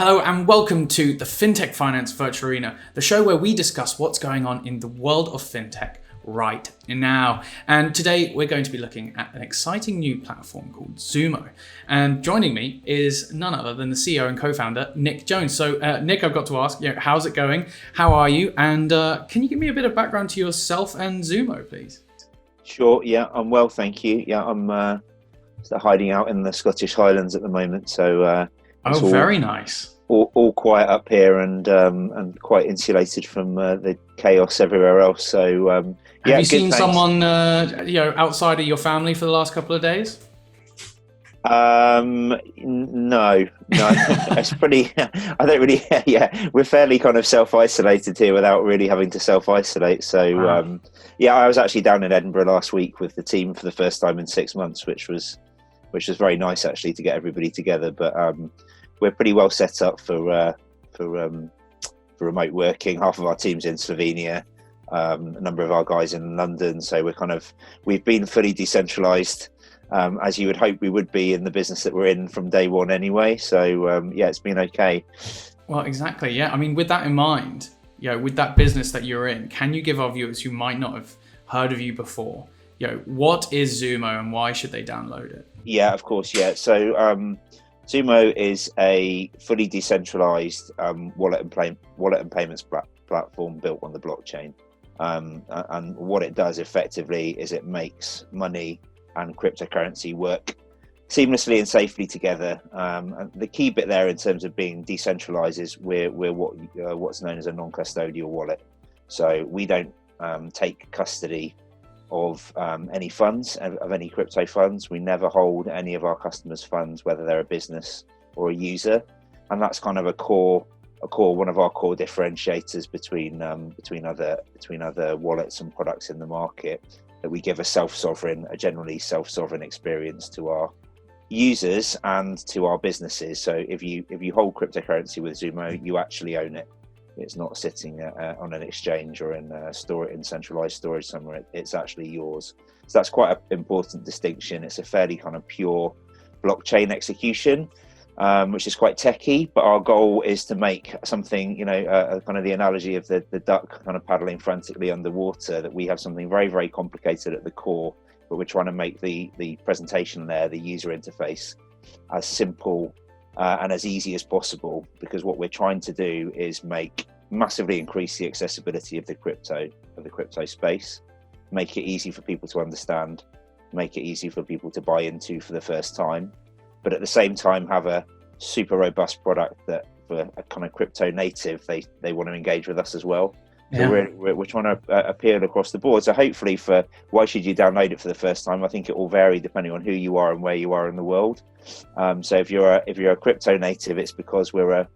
Hello and welcome to the Fintech Finance Virtual Arena, the show where we discuss what's going on in the world of fintech right now. And today we're going to be looking at an exciting new platform called Zumo. And joining me is none other than the CEO and co-founder, Nick Jones. So Nick, I've got to ask, how's it going? How are you? And can you give me a bit of background to yourself and Zumo, please? Sure, yeah, I'm well, thank you. Yeah, I'm hiding out in the Scottish Highlands at the moment, so very nice. All quiet up here and quite insulated from the chaos everywhere else. So have you seen someone outside of your family for the last couple of days? No, it's pretty. I don't really. Yeah, we're fairly kind of self-isolated here without really having to self-isolate. So wow. I was actually down in Edinburgh last week with the team for the first time in 6 months, which was very nice actually to get everybody together. But we're pretty well set up for remote working. Half of our team's in Slovenia, a number of our guys in London. So we've been fully decentralized, as you would hope we would be in the business that we're in from day one anyway. So it's been okay. Well, exactly. Yeah. I mean, with that in mind, with that business that you're in, can you give our viewers who might not have heard of you before, what is Zumo and why should they download it? Yeah, of course. Yeah. So Zumo is a fully decentralized wallet and payments platform built on the blockchain. And what it does effectively is it makes money and cryptocurrency work seamlessly and safely together. And the key bit there in terms of being decentralized is we're what's known as a non-custodial wallet. So we don't take custody of any funds, of any crypto funds. We never hold any of our customers' funds, whether they're a business or a user, and that's kind of one of our core differentiators between other wallets and products in the market. That we give a generally self-sovereign experience to our users and to our businesses. So if you hold cryptocurrency with Zumo, you actually own it. It's not sitting on an exchange or in centralized storage somewhere. It's actually yours. So that's quite an important distinction. It's a fairly kind of pure blockchain execution, which is quite techy. But our goal is to make something, kind of the analogy of the duck kind of paddling frantically underwater, that we have something very, very complicated at the core, but we're trying to make the presentation there, the user interface, as simple and as easy as possible, because what we're trying to do is massively increase the accessibility of the crypto space, make it easy for people to understand, make it easy for people to buy into for the first time, but at the same time have a super robust product that for a kind of crypto native, they want to engage with us as well. So we're trying to appeal across the board. So hopefully, for why should you download it for the first time? I think it will vary depending on who you are and where you are in the world. So if you're a crypto native, it's because we're a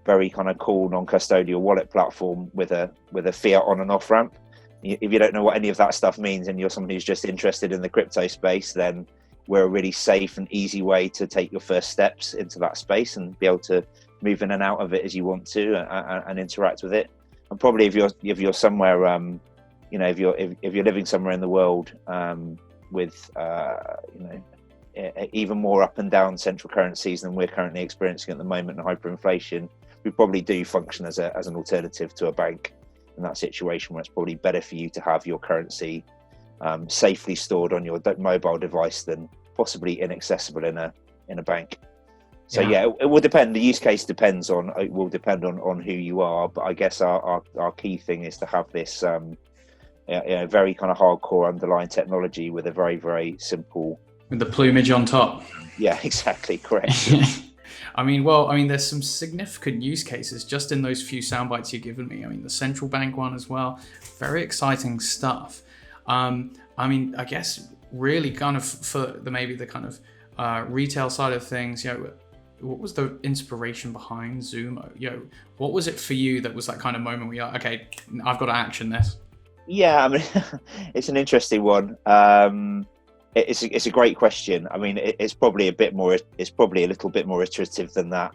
very kind of cool non-custodial wallet platform with a fiat on and off ramp. If you don't know what any of that stuff means and you're someone who's just interested in the crypto space, then we're a really safe and easy way to take your first steps into that space and be able to move in and out of it as you want to and interact with it. And probably if you're somewhere, if you're living somewhere in the world with even more up and down central currencies than we're currently experiencing at the moment, and hyperinflation, we probably do function as an alternative to a bank in that situation, where it's probably better for you to have your currency safely stored on your mobile device than possibly inaccessible in a bank. So it will depend. The use case will depend on who you are. But I guess our key thing is to have this very kind of hardcore underlying technology with a very, very simple. With the plumage on top. Yeah, exactly. Correct. I mean, there's some significant use cases just in those few sound bites you've given me. I mean, the central bank one as well. Very exciting stuff. I guess really kind of for the kind of retail side of things, what was the inspiration behind Zumo? What was it for you that was that kind of moment where you're like, okay, I've got to action this? Yeah, I mean, it's an interesting one. It's a great question. I mean, it's probably a little bit more iterative than that,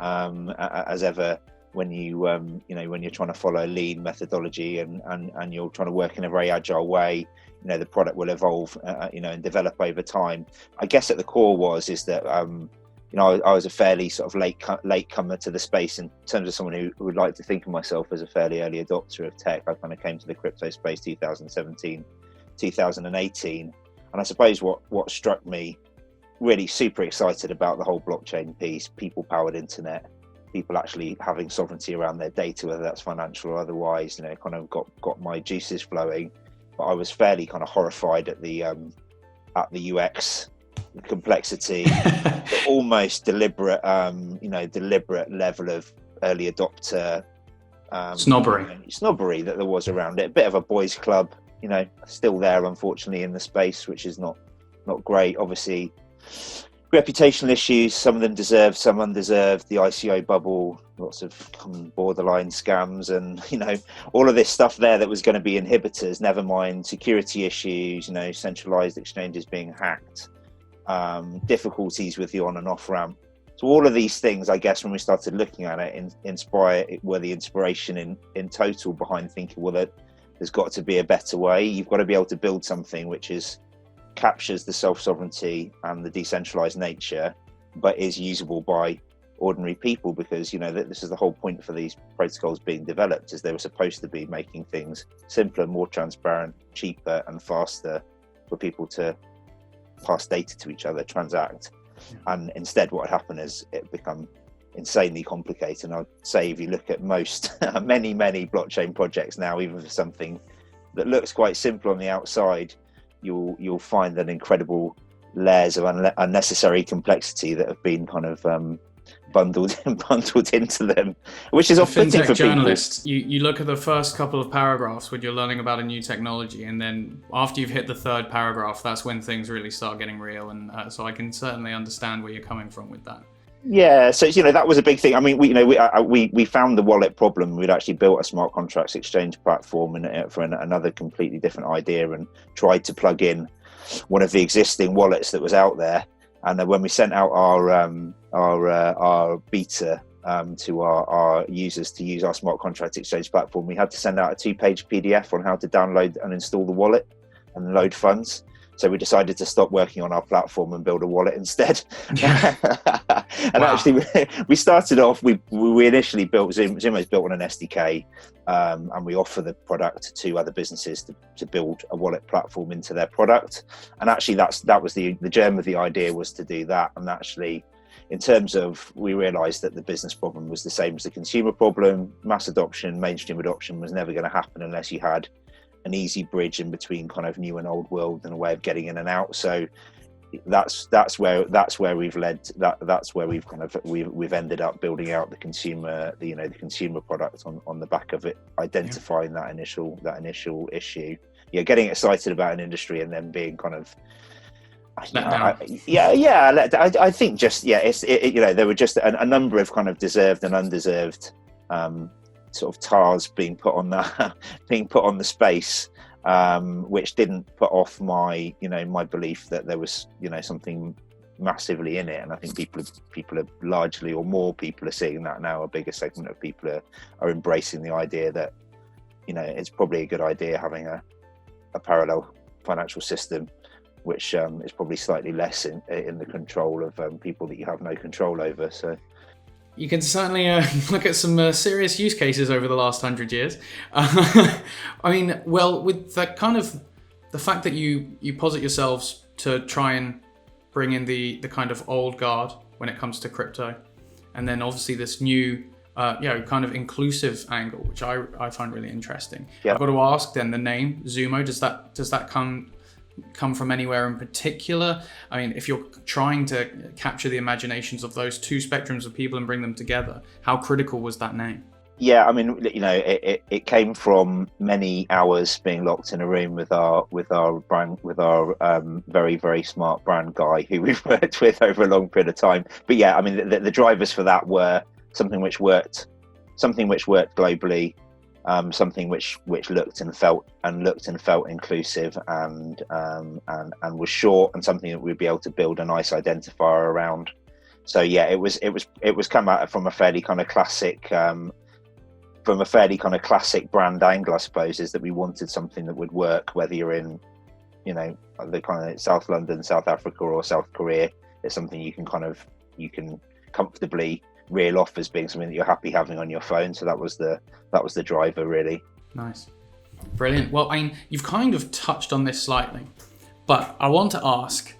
as ever. When when you're trying to follow lean methodology and you're trying to work in a very agile way, the product will evolve, and develop over time. I guess at the core is that I was a fairly sort of late comer to the space in terms of someone who would like to think of myself as a fairly early adopter of tech. I kind of came to the crypto space 2017, 2018. And I suppose what struck me really super excited about the whole blockchain piece, people-powered internet, people actually having sovereignty around their data, whether that's financial or otherwise, kind of got my juices flowing. But I was fairly kind of horrified at the UX complexity, the almost deliberate level of early adopter snobbery that there was around it. A bit of a boys' club, still there unfortunately in the space, which is not great. Obviously, reputational issues, some of them deserved, some undeserved. The ICO bubble, lots of borderline scams, and all of this stuff there that was going to be inhibitors. Never mind security issues, centralized exchanges being hacked, difficulties with the on and off ramp. So all of these things, I guess, when we started looking at it, were the inspiration in total behind thinking, well, there's got to be a better way. You've got to be able to build something which captures the self-sovereignty and the decentralized nature, but is usable by ordinary people, because this is the whole point for these protocols being developed, is they were supposed to be making things simpler, more transparent, cheaper and faster for people to pass data to each other, transact. And instead what had happened is it become insanely complicated. And I'd say if you look at many blockchain projects now, even for something that looks quite simple on the outside, you'll find an incredible layers of unnecessary complexity that have been kind of bundled into them, which is off-putting for journalists, people. You look at the first couple of paragraphs when you're learning about a new technology, and then after you've hit the third paragraph, that's when things really start getting real. And so I can certainly understand where you're coming from with that. Yeah, so that was a big thing. I mean, we found the wallet problem. We'd actually built a smart contracts exchange platform for another completely different idea, and tried to plug in one of the existing wallets that was out there. And when we sent out our beta to our users to use our smart contract exchange platform, we had to send out a 2-page PDF on how to download and install the wallet and load funds. So we decided to stop working on our platform and build a wallet instead. And actually, we started off, we initially built, Zumo's built on an SDK, and we offer the product to other businesses to build a wallet platform into their product. And actually that was the germ of the idea, was to do that. And actually, in terms of, we realized that the business problem was the same as the consumer problem. Mass adoption, mainstream adoption was never going to happen unless you had an easy bridge in between kind of new and old world and a way of getting in and out. So that's where we've ended up building out the consumer, the consumer product on the back of it, identifying that initial issue. Getting excited about an industry and then being kind of I think there were just a number of kind of deserved and undeserved sort of tars being put on the space, which didn't put off my belief that there was something massively in it. And I think people are largely, or more people are seeing that now. A bigger segment of people are embracing the idea that it's probably a good idea having a parallel financial system, which is probably slightly less in the control of people that you have no control over. So you can certainly look at some serious use cases over the last 100 years. I mean, well, with that kind of the fact that you posit yourselves to try and bring in the kind of old guard when it comes to crypto, and then obviously this new kind of inclusive angle, which I find really interesting. Yep. I've got to ask then, the name Zumo, does that come from anywhere in particular? I mean, if you're trying to capture the imaginations of those two spectrums of people and bring them together, how critical was that name? Yeah, I mean, it came from many hours being locked in a room with our very, very smart brand guy who we've worked with over a long period of time. But yeah, I mean, the drivers for that were something which worked globally, something which looked and felt inclusive and was short, and something that we'd be able to build a nice identifier around. So yeah, it was come out from a fairly kind of classic brand angle, I suppose, is that we wanted something that would work whether you're in the kind of South London, South Africa or South Korea. It's something you can kind of you can comfortably reel off as being something that you're happy having on your phone. So that was the driver, really. Nice. Brilliant. Well, I mean, you've kind of touched on this slightly, but I want to ask,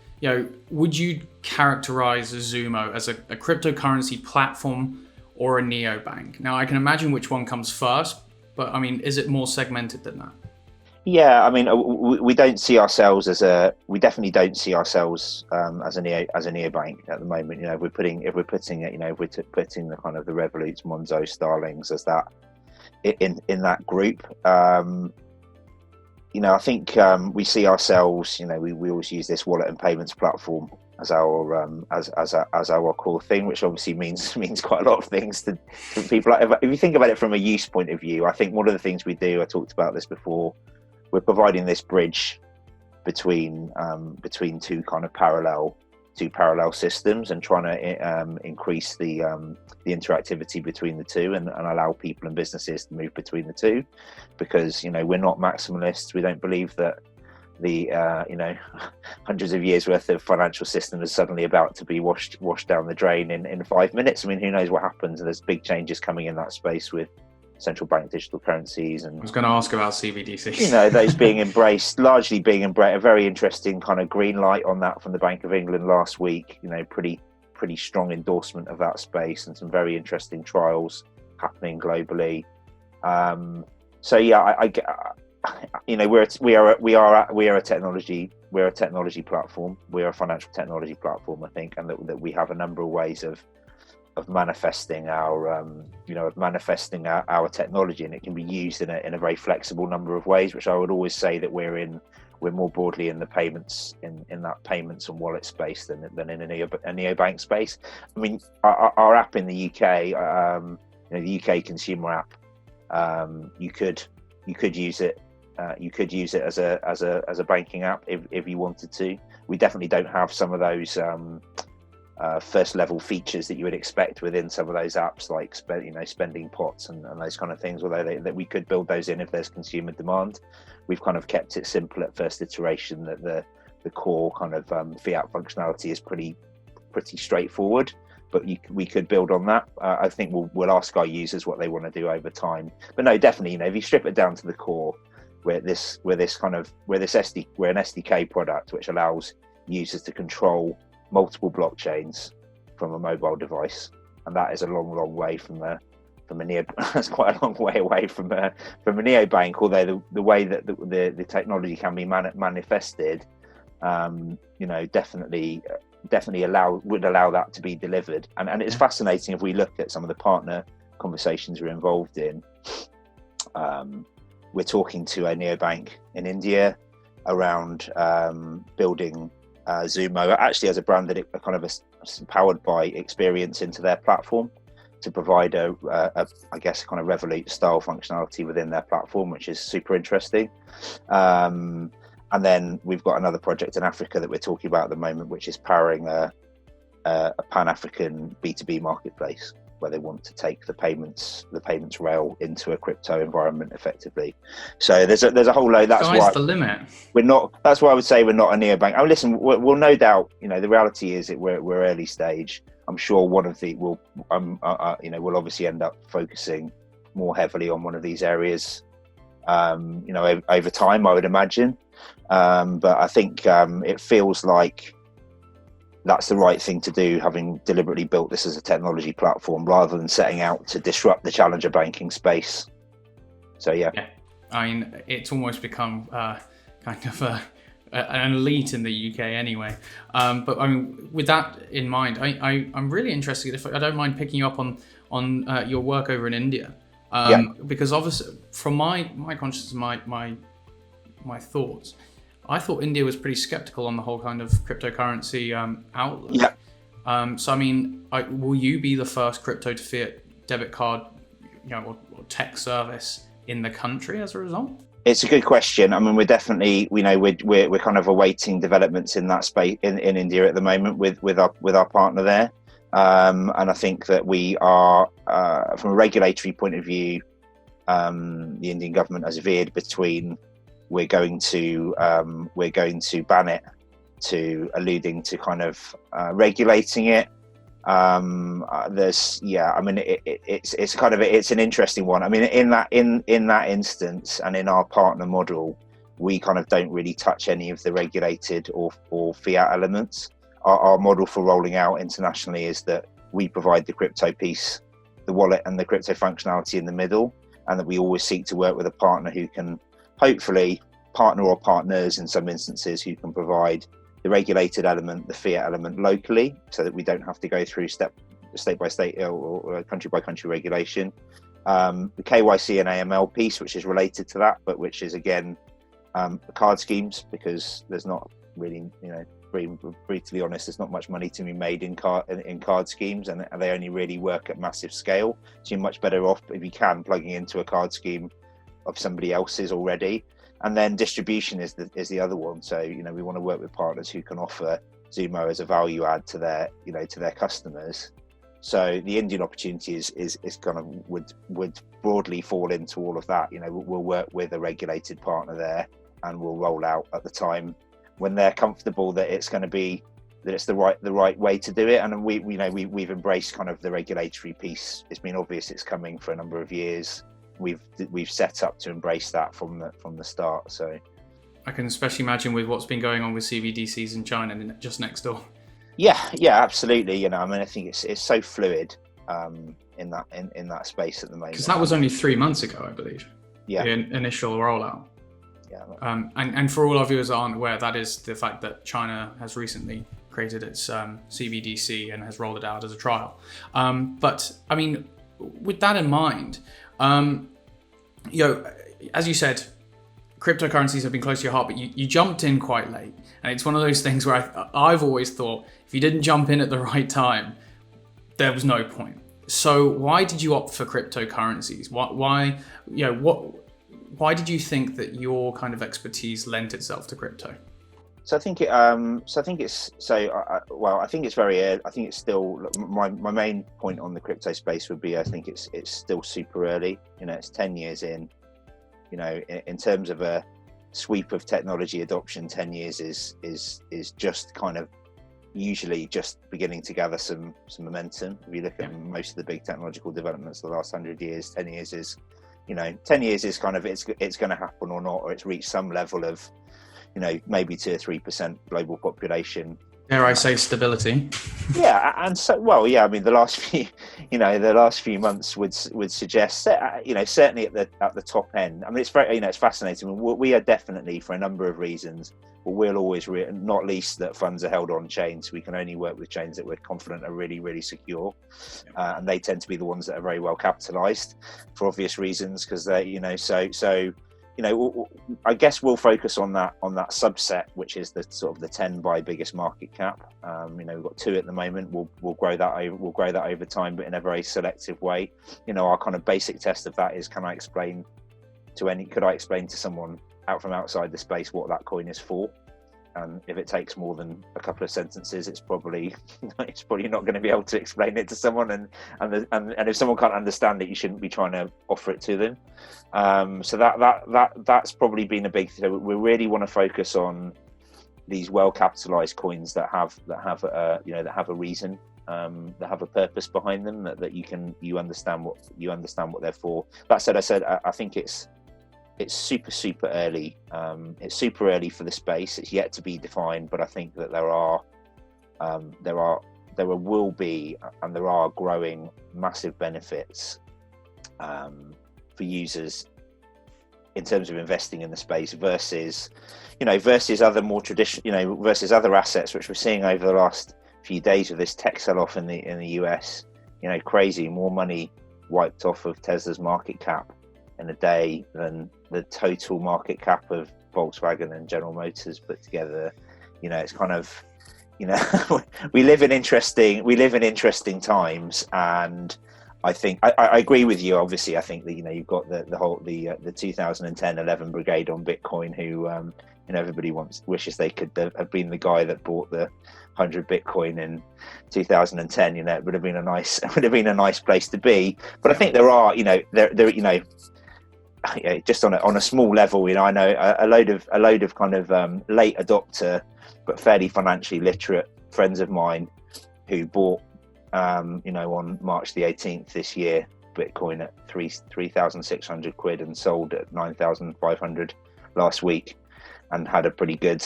would you characterize Zumo as a cryptocurrency platform or a neobank? Now, I can imagine which one comes first, but I mean, is it more segmented than that? Yeah, I mean, we don't see ourselves we definitely don't see ourselves as a neobank at the moment. If we're putting the kind of the Revoluts, Monzo, Starlings as that in that group. I think we see ourselves. We always use this wallet and payments platform as our as our core thing, which obviously means quite a lot of things to people. If you think about it from a use point of view, I think one of the things we do, I talked about this before, we're providing this bridge between two kind of parallel systems, and trying to increase the interactivity between the two, and allow people and businesses to move between the two, because we're not maximalists. We don't believe that the hundreds of years worth of financial system is suddenly about to be washed down the drain in 5 minutes. I mean, who knows what happens? And there's big changes coming in that space with central bank digital currencies, and I was going to ask about CBDCs. Those largely being embraced. A very interesting kind of green light on that from the Bank of England last week. Pretty strong endorsement of that space, and some very interesting trials happening globally. We are a technology platform. We are a financial technology platform, I think, and that we have a number of ways of manifesting our technology, and it can be used in a very flexible number of ways, which I would always say that we're more broadly in the payments in that payments and wallet space than in a neobank space. I mean, our app in the UK, the UK consumer app, you could use it. You could use it as a banking app if you wanted to. We definitely don't have some of those first level features that you would expect within some of those apps, like spending pots and those kind of things, although that we could build those in if there's consumer demand. We've kind of kept it simple at first iteration, that the core kind of fiat functionality is pretty straightforward, but we could build on that. I think we'll ask our users what they want to do over time, but no, definitely, if you strip it down to the core, we're an SDK product which allows users to control multiple blockchains from a mobile device, and that is a long way from a that's quite a long way away from a neobank. Although the way that the technology can be manifested, definitely would allow that to be delivered. And it's fascinating if we look at some of the partner conversations we're involved in. We're talking to a neobank in India around building Zumo, actually as a brand that kind of powered by experience into their platform, to provide a I guess kind of Revolut style functionality within their platform, which is super interesting. And then we've got another project in Africa that we're talking about at the moment, which is powering a Pan-African B2B marketplace, where they want to take the payments rail into a crypto environment effectively. So there's a whole load. That's why the limit. That's why I would say we're not a neobank. Oh, listen, we'll no doubt. The reality is that we're early stage. I'm sure one of the we'll obviously end up focusing more heavily on one of these areas. Over time, I would imagine. But I think it feels like that's the right thing to do, having deliberately built this as a technology platform rather than setting out to disrupt the challenger banking space. So yeah. I mean, it's almost become kind of an elite in the UK anyway. But I mean, with that in mind, I'm really interested, if I don't mind picking you up on your work over in India. Because obviously from my consciousness, my thoughts, I thought India was pretty skeptical on the whole kind of cryptocurrency outlook. Yeah. So I mean, will you be the first crypto to fiat debit card, or tech service in the country as a result? It's a good question. I mean, we're definitely, we're kind of awaiting developments in that space in India at the moment with our partner there. And I think that we are, from a regulatory point of view, the Indian government has veered between we're going to ban it, to alluding to kind of regulating it. There's, yeah, I mean, it's kind of, it's an interesting one. I mean, in that instance, and in our partner model, we kind of don't really touch any of the regulated or fiat elements. Our model for rolling out internationally is that we provide the crypto piece, the wallet and the crypto functionality in the middle, and that we always seek to work with a partner who can, hopefully partner or partners in some instances, who can provide the regulated element, the fiat element locally, so that we don't have to go through state by state or country by country regulation. The KYC and AML piece, which is related to that, but which is again the card schemes, because there's not really, brutally honest, there's not much money to be made in card schemes, and they only really work at massive scale. So you're much better off, if you can, plugging into a card scheme of somebody else's already. And then distribution is the other one. So we want to work with partners who can offer Zumo as a value add to their to their customers. So the Indian opportunity is kind of would broadly fall into all of that. We'll work with a regulated partner there, and we'll roll out at the time when they're comfortable that it's going to be, that it's the right way to do it. And we've embraced kind of the regulatory piece. It's been obvious it's coming for a number of years. We've set up to embrace that from the start. So I can especially imagine with what's been going on with CBDCs in China just next door. Yeah, absolutely. I mean, I think it's so fluid in that space at the moment. Because that was only 3 months ago, I believe. Yeah. The initial rollout. Yeah. And for all our viewers that aren't aware, that is the fact that China has recently created its CBDC and has rolled it out as a trial. But I mean, with that in mind, as you said, cryptocurrencies have been close to your heart, but you jumped in quite late. And it's one of those things where I've always thought, if you didn't jump in at the right time, there was no point. So why did you opt for cryptocurrencies? Why did you think that your kind of expertise lent itself to crypto? So I think it's very early. I think it's still, my main point on the crypto space would be, I think it's still super early. It's 10 years in. In terms of a sweep of technology adoption, 10 years is just kind of usually just beginning to gather some momentum. If you look at most of the big technological developments of the last 100 years, 10 years is, 10 years is kind of, it's going to happen or not, or it's reached some level of, maybe 2 or 3% global population. Dare I say stability? Yeah, and so, well, yeah. I mean, the last few months would suggest, certainly at the top end. I mean, it's very, it's fascinating. We are definitely, for a number of reasons, but we'll always, not least that funds are held on chains. We can only work with chains that we're confident are really, really secure, and they tend to be the ones that are very well capitalized for obvious reasons, because they, I guess we'll focus on that subset, which is the sort of the 10 by biggest market cap. We've got 2 at the moment. We'll grow that over time, but in a very selective way. Our kind of basic test of that is, could I explain to someone from outside the space what that coin is for? And if it takes more than a couple of sentences, it's probably not going to be able to explain it to someone. And if someone can't understand it, you shouldn't be trying to offer it to them. So that's probably been a big thing. So we really want to focus on these well capitalized coins that have a reason, that have a purpose behind them, that you understand what they're for. That said, I think it's super early. It's super early for the space. It's yet to be defined, but I think that there will be and there are growing massive benefits for users in terms of investing in the space versus other more traditional, versus other assets, which we're seeing over the last few days with this tech sell-off in the US. Crazy, more money wiped off of Tesla's market cap in a day than the total market cap of Volkswagen and General Motors put together. It's kind of, we live in interesting times, and I think I agree with you. Obviously, I think that you've got the whole the 2010-11 brigade on Bitcoin, who everybody wishes they could have been the guy that bought the 100 Bitcoin in 2010. It would have been a nice place to be. But I think there are just on a small level, I know a load of kind of late adopter but fairly financially literate friends of mine who bought on March the 18th this year, Bitcoin at 3,600 quid and sold at 9,500 last week, and had a pretty good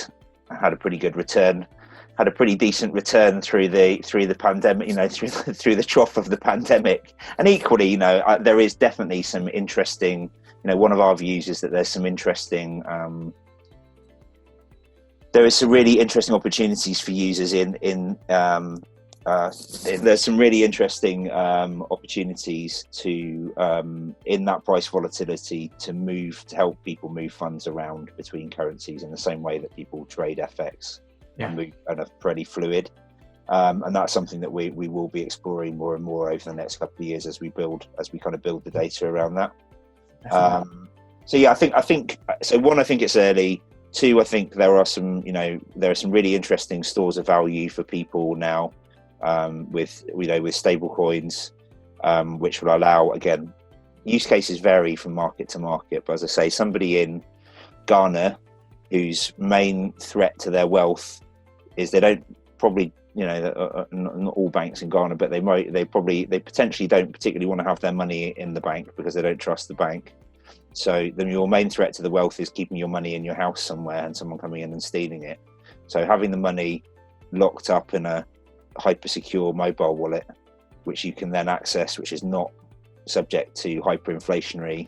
return, had a pretty decent return through the pandemic, through the trough of the pandemic. And equally, there is definitely some interesting, one of our views is that there's some interesting, there is some really interesting opportunities for users there's some really interesting opportunities to in that price volatility to help people move funds around between currencies in the same way that people trade FX and are pretty fluid. And that's something that we will be exploring more and more over the next couple of years as we kind of build the data around that. So yeah, I think so. One, I think it's early. Two, I think there are some really interesting stores of value for people now. With stable coins, which will allow, again, use cases vary from market to market, but as I say, somebody in Ghana whose main threat to their wealth is they don't probably, not all banks in Ghana, but they potentially don't particularly want to have their money in the bank because they don't trust the bank. So then your main threat to the wealth is keeping your money in your house somewhere and someone coming in and stealing it. So having the money locked up in a hyper secure mobile wallet, which you can then access, which is not subject to hyperinflationary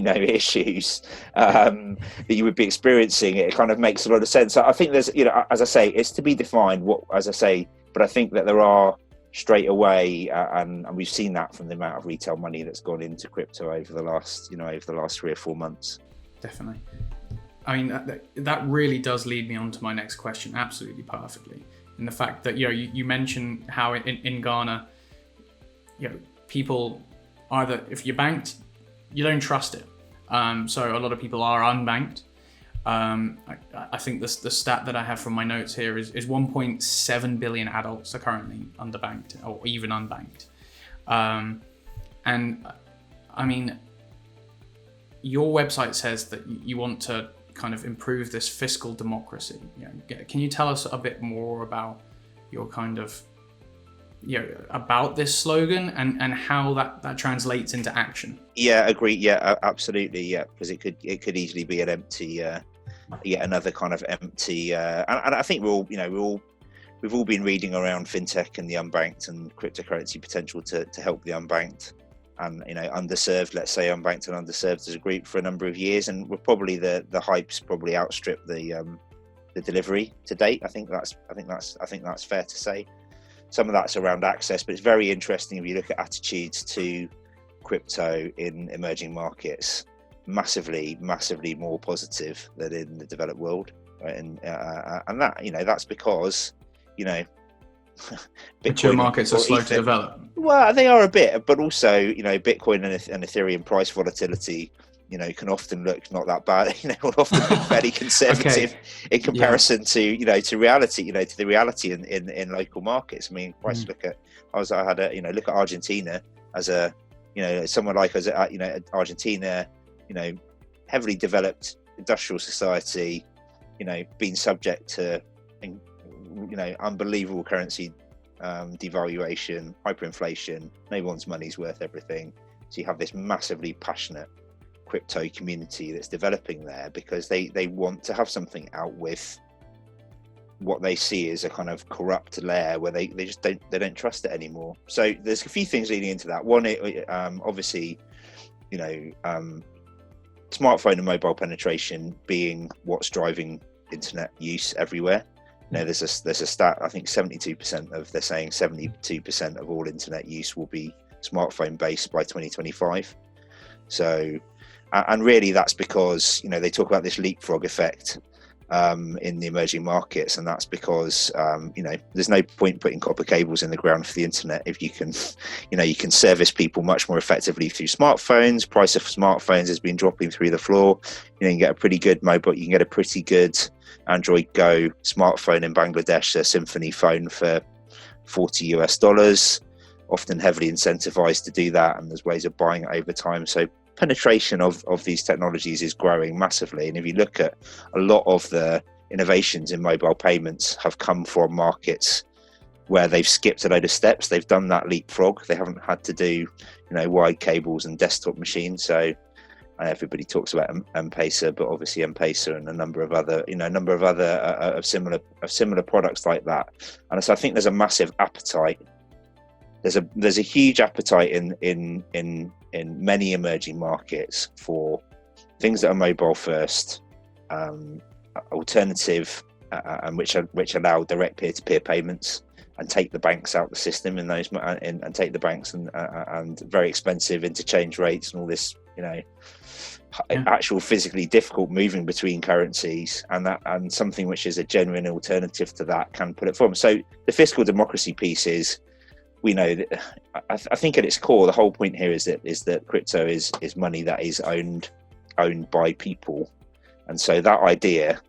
issues that you would be experiencing, it kind of makes a lot of sense. I think there's, as I say, it's to be defined but I think that there are straight away, and we've seen that from the amount of retail money that's gone into crypto over the last 3 or 4 months. Definitely. I mean, that really does lead me on to my next question absolutely perfectly. In the fact that you mentioned how in Ghana, people either, if you're banked, you don't trust it. So a lot of people are unbanked. I think the stat that I have from my notes here is 1.7 billion adults are currently underbanked or even unbanked. And I mean, your website says that you want to kind of improve this fiscal democracy. Can you tell us a bit more about your kind of, about this slogan and how that translates into action? Yeah, agree. Yeah, absolutely. Yeah, because it could easily be an empty, yet another kind of empty. And I think we've all been reading around fintech and the unbanked and cryptocurrency potential to help the unbanked and underserved, let's say unbanked and underserved as a group for a number of years, and we're probably the hype's probably outstripped the delivery to date. I think that's fair to say. Some of that's around access, but it's very interesting if you look at attitudes to crypto in emerging markets, massively more positive than in the developed world, right? And that that's because mature markets are slow to develop. Well, they are a bit, but also Bitcoin and Ethereum price volatility can often look not that bad. Will often look fairly conservative in comparison to reality. To the reality in local markets. I mean, look at Argentina as a someone like us. Argentina, heavily developed industrial society. Being subject to unbelievable currency devaluation, hyperinflation. No one's money's worth everything. So you have this massively passionate crypto community that's developing there because they want to have something out with what they see as a kind of corrupt layer where they just don't trust it anymore. So there's a few things leading into that. One, obviously, smartphone and mobile penetration being what's driving internet use everywhere. There's a stat, I think 72% of all internet use will be smartphone based by 2025. So, and really that's because, they talk about this leapfrog effect in the emerging markets, and that's because there's no point putting copper cables in the ground for the internet if you can you can service people much more effectively through smartphones. Price of smartphones has been dropping through the floor. You can get a pretty good Android Go smartphone in Bangladesh, a Symphony phone for $40, often heavily incentivized to do that, and there's ways of buying it over time. So penetration of these technologies is growing massively, and if you look at a lot of the innovations in mobile payments have come from markets where they've skipped a load of steps. They've done that leapfrog. They haven't had to do, wide cables and desktop machines. So everybody talks about M-Pesa, but obviously M-Pesa and a number of other of similar products like that. And so I think there's a massive appetite. There's a huge appetite in many emerging markets for things that are mobile first, alternative, and which allow direct peer-to-peer payments, and take the banks out the system in those, and take the banks and very expensive interchange rates and all this, actual physically difficult moving between currencies, and something which is a genuine alternative to that can put it forward. So the fiscal democracy piece is, we know that I think at its core, the whole point here is that crypto is money that is owned by people, and so that idea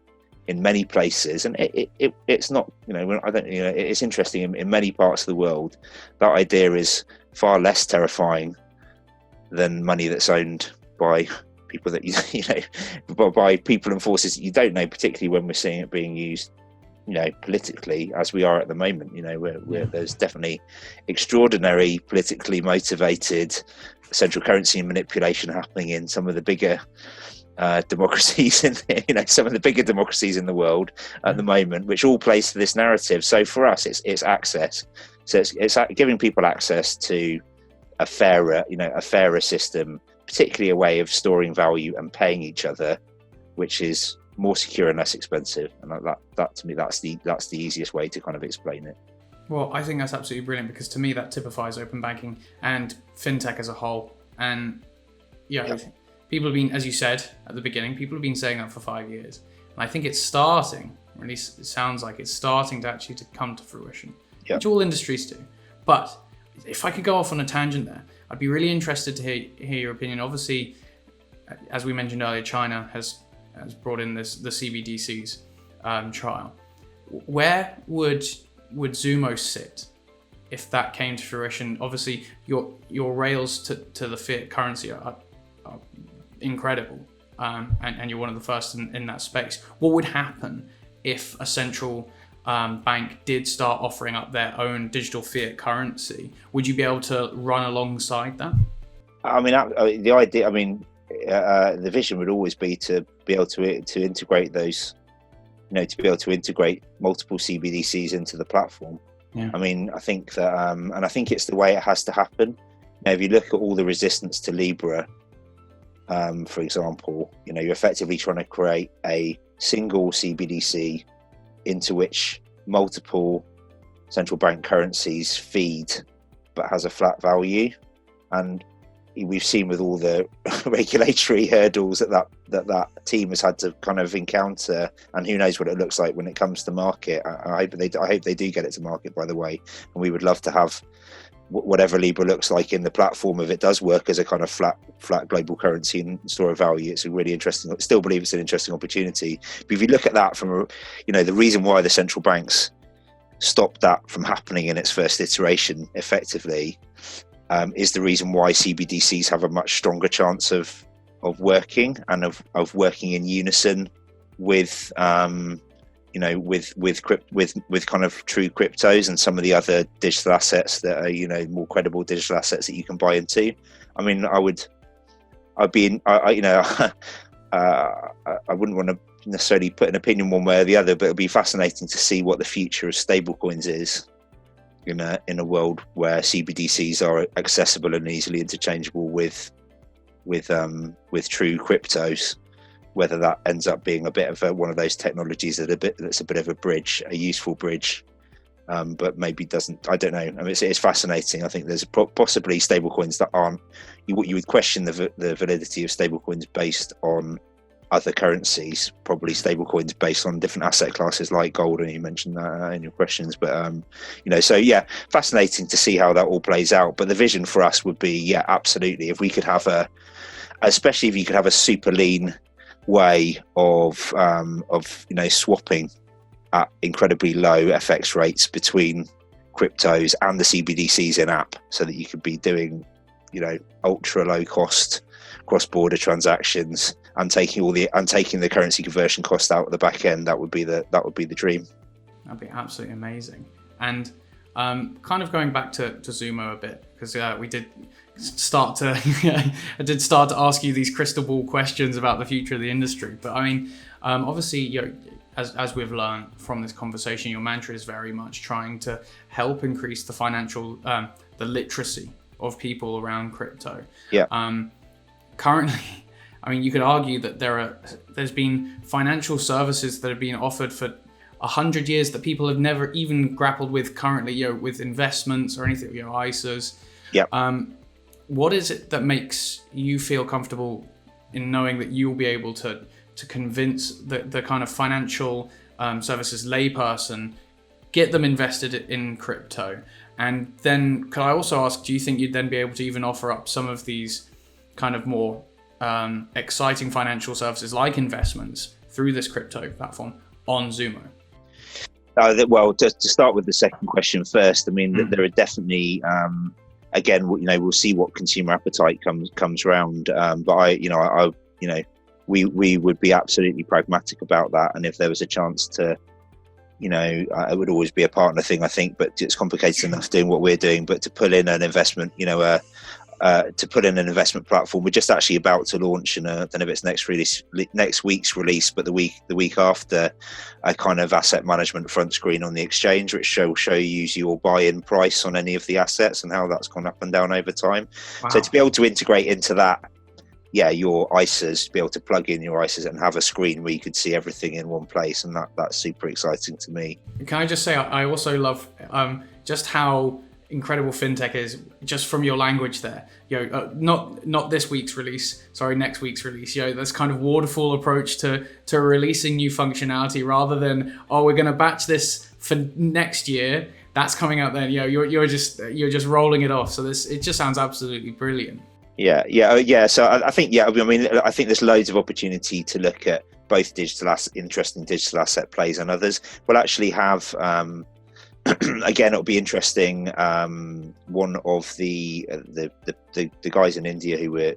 in many places, and it's not, it's interesting in many parts of the world, that idea is far less terrifying than money that's owned by people that by people and forces that you don't know, particularly when we're seeing it being used politically, as we are at the moment. There's definitely extraordinary politically motivated central currency manipulation happening in some of the bigger democracies some of the bigger democracies in the world at the moment, which all plays to this narrative. So for us, it's access. So it's giving people access to a fairer system, particularly a way of storing value and paying each other, which is more secure and less expensive. And that to me, that's the easiest way to kind of explain it. Well, I think that's absolutely brilliant, because to me that typifies open banking and fintech as a whole. And people have been, as you said at the beginning, people have been saying that for 5 years. And I think it's starting, or at least it sounds like it's starting to come to fruition, which all industries do. But if I could go off on a tangent there, I'd be really interested to hear your opinion. Obviously, as we mentioned earlier, China has brought in the CBDCs trial. Where would Zumo sit if that came to fruition? Obviously, your rails to the fiat currency are incredible, and you're one of the first in that space. What would happen if a central bank did start offering up their own digital fiat currency? Would you be able to run alongside that? I mean, the idea, the vision would always be to be able to integrate those, to be able to integrate multiple CBDCs into the platform. I mean, I think that, and I think it's the way it has to happen. If you look at all the resistance to Libra, for example, you're effectively trying to create a single CBDC into which multiple central bank currencies feed, but has a flat value. And we've seen with all the regulatory hurdles that team has had to kind of encounter, and who knows what it looks like when it comes to market. I hope they do get it to market, by the way, and we would love to have whatever Libra looks like in the platform, if it does work as a kind of flat global currency and store of value. It's a really interesting, I still believe it's an interesting opportunity. But if you look at that from the reason why the central banks stopped that from happening in its first iteration effectively, is the reason why CBDCs have a much stronger chance of working, and of working in unison with with kind of true cryptos and some of the other digital assets that are more credible digital assets that you can buy into. I mean, I wouldn't want to necessarily put an opinion one way or the other, but it'll be fascinating to see what the future of stablecoins is in a world where CBDCs are accessible and easily interchangeable with true cryptos. Whether that ends up being a bit of one of those technologies that's a bit of a bridge, a useful bridge, but maybe doesn't. I don't know. I mean, it's fascinating. I think there's possibly stablecoins that aren't. You would question the validity of stablecoins based on other currencies. Probably stablecoins based on different asset classes like gold, and you mentioned that in your questions. But so yeah, fascinating to see how that all plays out. But the vision for us would be, absolutely, if we could have especially if you could have a super lean way of swapping at incredibly low FX rates between cryptos and the CBDCs in app, so that you could be doing ultra low cost cross-border transactions and taking the currency conversion cost out of the back end. That would be the dream. That'd be absolutely amazing. And Kind of going back to Zumo a bit, because we did start to I did start to ask you these crystal ball questions about the future of the industry. But I mean, obviously, as we've learned from this conversation, your mantra is very much trying to help increase the financial, the literacy of people around crypto. Yeah. Currently, I mean, you could argue that there's been financial services that have been offered for 100 years that people have never even grappled with currently, with investments or anything, ISAs. Yeah. What is it that makes you feel comfortable in knowing that you'll be able to convince the kind of financial services layperson, get them invested in crypto? And then could I also ask, do you think you'd then be able to even offer up some of these kind of more exciting financial services like investments through this crypto platform on Zumo? Well, to start with the second question first, I mean, there are definitely, again, we'll see what consumer appetite comes around. But we would be absolutely pragmatic about that. And if there was a chance to, it would always be a partner thing, I think, but it's complicated enough doing what we're doing. But to pull in an investment, to put in an investment platform, we're just actually about to launch, and I don't know if it's next week's release, but the week after, a kind of asset management front screen on the exchange, which will show you your buy-in price on any of the assets and how that's gone up and down over time. Wow. So to be able to integrate into that, your ISAs, to be able to plug in your ISAs and have a screen where you could see everything in one place, and that's super exciting to me. Can I just say, I also love just how incredible fintech is, just from your language there. Not this week's release, sorry, next week's release. That's kind of waterfall approach to releasing new functionality, rather than, we're going to batch this for next year. That's coming out then. You're just rolling it off. So it just sounds absolutely brilliant. Yeah. So I think, I think there's loads of opportunity to look at both interesting digital asset plays and others. We'll actually have, again, it'll be interesting. One of the guys in India who we're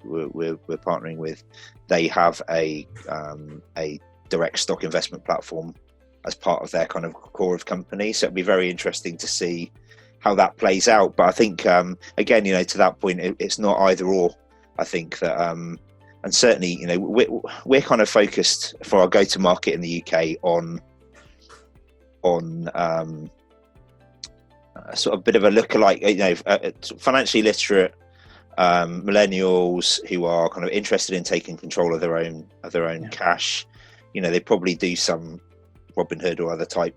partnering with, they have a direct stock investment platform as part of their kind of core of company. So it'll be very interesting to see how that plays out. But I think, again, to that point, it's not either or. I think that, and certainly, we're kind of focused for our go-to-market in the UK on sort of a bit of a lookalike, financially literate millennials who are kind of interested in taking control of their own cash. They probably do some Robinhood or other type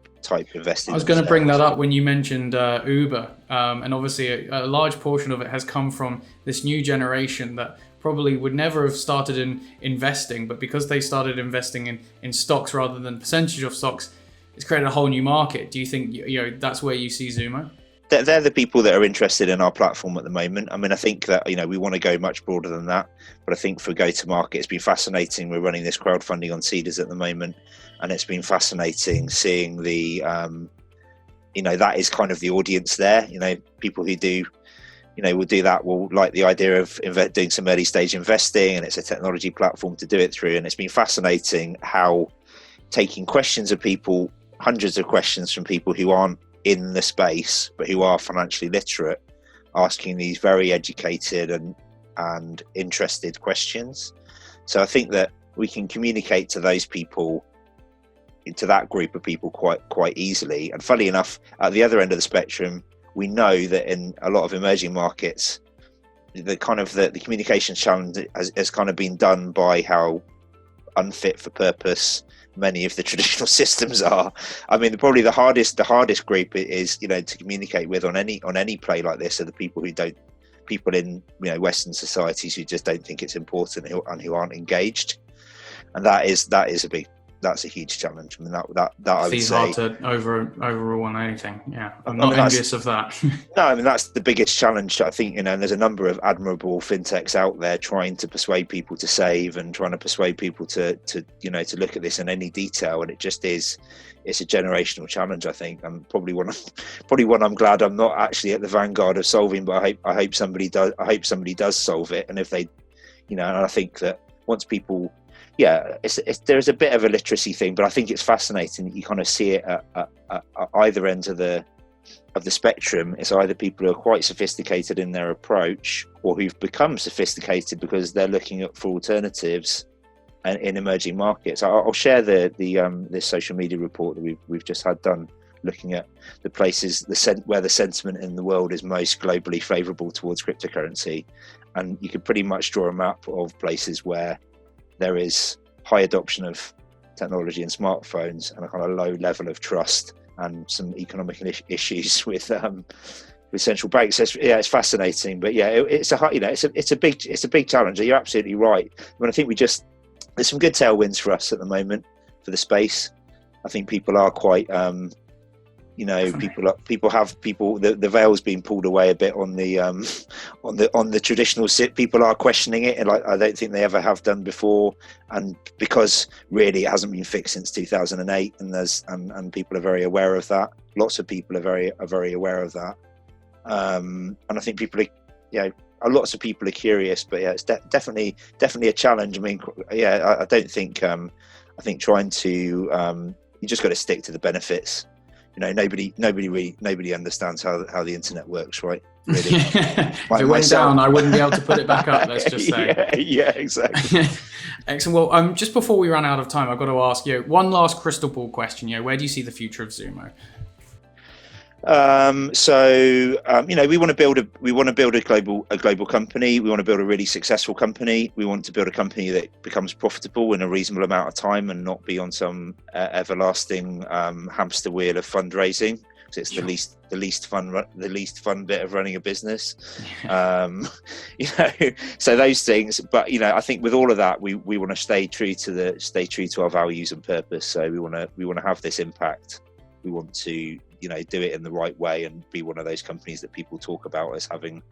investing. I was going to bring that up when you mentioned Uber, and obviously a large portion of it has come from this new generation that probably would never have started in investing, but because they started investing in stocks rather than percentage of stocks, it's created a whole new market. Do you think that's where you see Zumo? They're the people that are interested in our platform at the moment. I mean, I think that we want to go much broader than that, but I think for go-to-market, it's been fascinating. We're running this crowdfunding on Seeders at the moment, and it's been fascinating seeing the, that is kind of the audience there. People who do, will do that, will like the idea of doing some early stage investing, and it's a technology platform to do it through. And it's been fascinating how taking questions of people, hundreds of questions from people who aren't in the space but who are financially literate, asking these very educated and interested questions. So I think that we can communicate to those people, to that group of people quite easily. And funnily enough, at the other end of the spectrum, we know that in a lot of emerging markets, the communication challenge has kind of been done by how unfit for purpose many of the traditional systems are. I mean, probably the hardest group is to communicate with on any play like this are the people in Western societies who just don't think it's important and who aren't engaged, and that's a huge challenge. I mean, that I would say hard to overrule on anything. Yeah, I'm not envious of that. No, I mean, that's the biggest challenge. I think, and there's a number of admirable fintechs out there trying to persuade people to save and trying to persuade people to look at this in any detail. And it's a generational challenge, I think, and probably one I'm glad I'm not actually at the vanguard of solving. But I hope somebody does solve it. And if they, and I think that once people. Yeah, there's a bit of a literacy thing, but I think it's fascinating that you kind of see it at either end of the the spectrum. It's either people who are quite sophisticated in their approach, or who've become sophisticated because they're looking for alternatives in emerging markets. I'll share this social media report that we've just had done, looking at the places where the sentiment in the world is most globally favourable towards cryptocurrency, and you can pretty much draw a map of places where there is high adoption of technology and smartphones and a kind of low level of trust and some economic issues with central banks. It's fascinating, but it's a big challenge. You're absolutely right. I think there's some good tailwinds for us at the moment for the space. I think people are quite, the veil's been pulled away a bit on the traditional sit. People are questioning it, and I don't think they ever have done before. And because really it hasn't been fixed since 2008, and people are very aware of that. Lots of people are very aware of that. And I think people are, lots of people are curious, but it's definitely a challenge. I mean, I don't think, I think trying to, you just got to stick to the benefits. Nobody understands how the internet works, right? Really. If it went down, I wouldn't be able to put it back up, let's just say. Yeah, exactly. Excellent. Well, just before we run out of time, I've got to ask you one last crystal ball question. Where do you see the future of Zumo? We want to build a global company. We want to build a really successful company. We want to build a company that becomes profitable in a reasonable amount of time and not be on some everlasting hamster wheel of fundraising, because it's the least fun bit of running a business. So those things. But I think with all of that, we want to stay true to our values and purpose. So we want to have this impact. We want to do it in the right way and be one of those companies that people talk about as having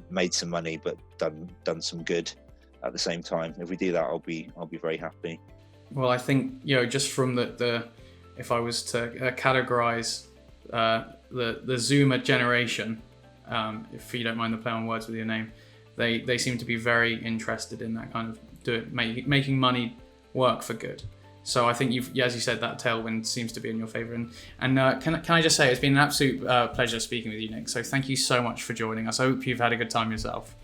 made some money but done some good at the same time. If we do that, I'll be very happy. Well, I think just from the if I was to categorize the Zoomer generation, if you don't mind the play on words with your name, they seem to be very interested in that kind of making money work for good. So I think as you said, that tailwind seems to be in your favour. And can I just say, it's been an absolute pleasure speaking with you, Nick. So thank you so much for joining us. I hope you've had a good time yourself.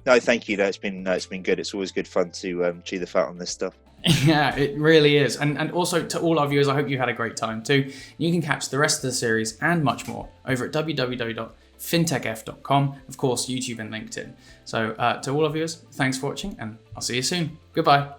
No, thank you. It's been good. It's always good fun to chew the fat on this stuff. Yeah, it really is. And also to all our viewers, I hope you had a great time too. You can catch the rest of the series and much more over at www.fintechf.com, of course, YouTube and LinkedIn. So to all our viewers, thanks for watching, and I'll see you soon. Goodbye.